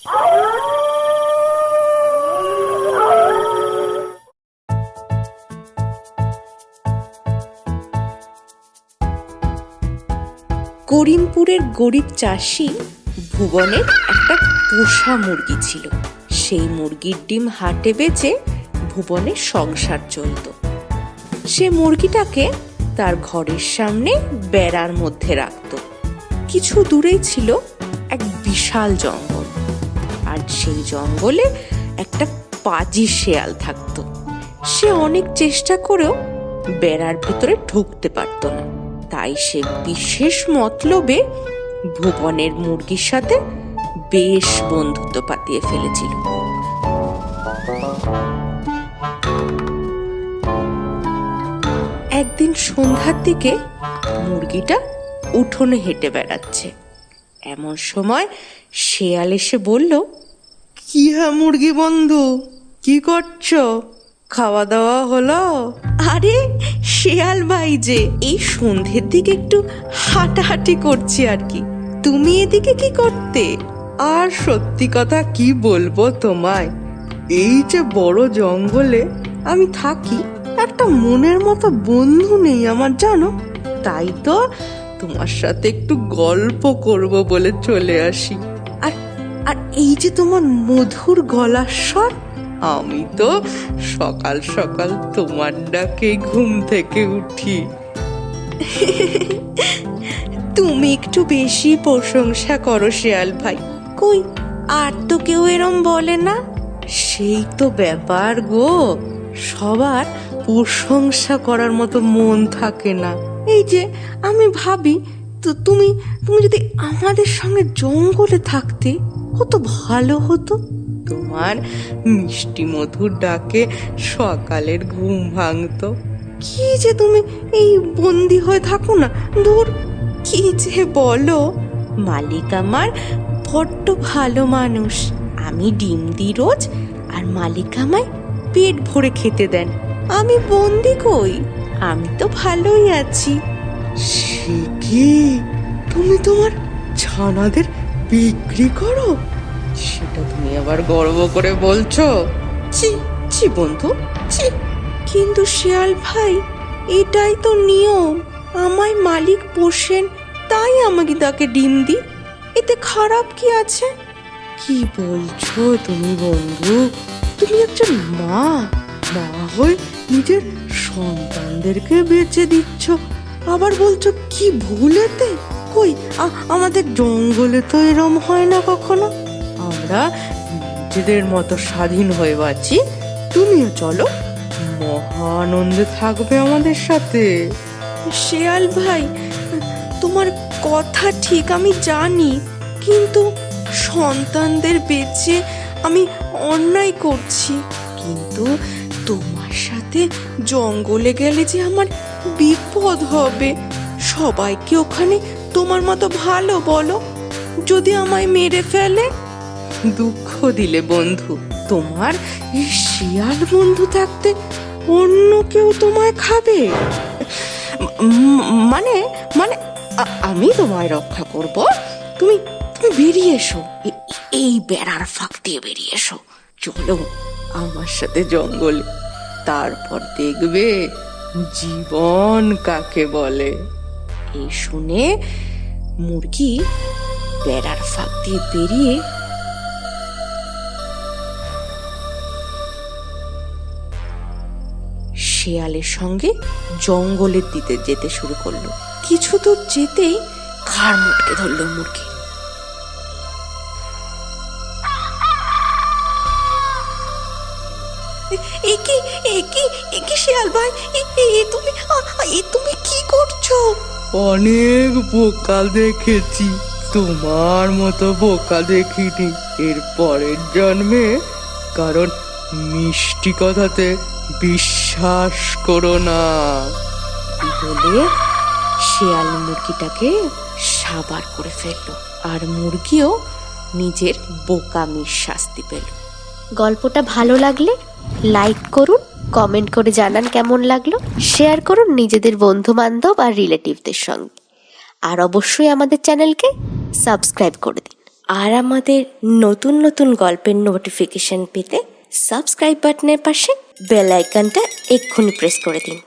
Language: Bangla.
করিমপুরের গরিব চাষি ভুবনের একটা পোষা মুরগি ছিল। সেই মুরগির ডিম হাটে বেচে ভুবনের সংসার চলত। সে মুরগিটাকে তার ঘরের সামনে বেড়ার মধ্যে রাখত। কিছু দূরেই ছিল এক বিশাল জঙ্গল, আর সেই জঙ্গলে একটা পাজি শেয়াল থাকত। সে অনেক চেষ্টা করেও বেড়ার ভিতরে ঢুকতে পারত না। তাই সে বিশেষ মতলবে ভুবনের মুরগির সাথে বেশ বন্ধুত্ব পাতিয়ে ফেলেছিল। একদিন সন্ধ্যার দিকে মুরগিটা উঠোনে হেঁটে বেড়াচ্ছে। এমন সময় শেয়াল এসে বলল, কি হ্যাঁ মুরগি বন্ধু, কি করছো? খাওয়া দাওয়া হলো? আরে শেয়াল ভাই যে, এই সন্ধ্যের দিকে একটু হাঁটাহাঁটি করছি আর কি। তুমি এদিকে কি করতে? আর সত্যি কথা কি বলবো তোমায়, এই যে বড় জঙ্গলে আমি থাকি, একটা মনের মতো বন্ধু নেই আমার, জানো। তাই তো তোমার সাথে একটু গল্প করব বলে চলে আসি। আর আর এই যে তোমার মধুর গলার স্বর, আমি তো সকাল সকাল তোমার ডাকে ঘুম থেকে উঠি। তুমি একটু বেশি প্রশংসা করো শেয়াল ভাই। কই আর তো কেউ এরম বলে না। সেই তো ব্যাপার গো, সবার প্রশংসা করার মতো মন থাকে না। এই যে আমি ভাবি, তো তুমি যদি আমাদের সঙ্গে জঙ্গলে থাকতে কত ভালো হতো। তোমার মিষ্টি মধুর ডাকে সকালের ঘুম ভাঙতো। কি যে তুমি এই বন্দি হয়ে থাকো না, দূর। কি যে বলো, মালিক আমার বড্ড ভালো মানুষ। আমি ডিম দিই রোজ, আর মালিক আমায় পেট ভরে খেতে দেন। আমি বন্দি কই, আমি তো ভালোই আছি। সে কি, তুমি তোমার ছানাদের বিক্রি করো? সেটা তুমি আবার গর্ব করে বলছো? ছি ছি বন্ধু, ছি। কিন্তু শিয়াল ভাই, এটাই তো নিয়ম। আমায় মালিক পোষেন, তাই আমাকে তাকে ডিম দিই। এতে খারাপ কি আছে? কি বলছো তুমি বন্ধু? তুমি একজন মা হয়ে নিজের সন্তানদেরকে বেঁচে দিচ্ছ, আবার বলছো কি ভুলেতে? কই আমাদের জঙ্গলে তো এরম হয় না কখনো। আমরা নিজেদের মতো স্বাধীন হয়ে বাঁচি। তুমিও চলো, মহা আনন্দে থাকবে আমাদের সাথে। শিয়াল ভাই, তোমার কথা ঠিক, আমি জানি, কিন্তু সন্তানদের বেঁচে আমি অন্যায় করছি। কিন্তু তোমার সাথে জঙ্গলে গেলে যে আমার বিপদ হবে। সবাই কি ওখানে তোমার মতো ভালো বলো? যদি আমায় মেরে ফেলে? দুঃখ দিলে বন্ধু, তোমার শিয়াল বন্ধু থাকতে অন্য কেউ তোমায় খাবে? মানে মানে আমি তোমায় রক্ষা করব। তুমি বেরিয়ে এসো, এই বেড়ার ফাঁক দিয়ে বেরিয়ে এসো। চলো আমার সাথে জঙ্গলে, তারপর দেখবে জীবন কাকে বলে। এই শুনে মুরগি বেড়ার ফাঁক দিয়ে বেরিয়ে শেয়ালের সঙ্গে জঙ্গলের দিকে যেতে শুরু করলো। কিছু দূর যেতেই ঘাড় মুটকে ধরলো মুরগি। একি শিয়াল ভাই, তুমি কি করছো? অনেক বোকা দেখেছি, তোমার মতো বোকা দেখিনি এর পরের জন্মে। কারণ মিষ্টি কথাতে বিশ্বাস করো না। বলে শিয়াল মুরগিটাকে সাবার করে ফেললো, আর মুরগিও নিজের বোকামির শাস্তি পেল। গল্পটা ভালো লাগলে লাইক করুন, কমেন্ট করে জানান কেমন লাগলো, শেয়ার করুন নিজেদের বন্ধু বান্ধব আর রিলেটিভদের সঙ্গে, আর অবশ্যই আমাদের চ্যানেলকে সাবস্ক্রাইব করে দিন। আর আমাদের নতুন নতুন গল্পের নোটিফিকেশন পেতে সাবস্ক্রাইব বাটনের পাশে বেল আইকনটা এক্ষুনি প্রেস করে দিন।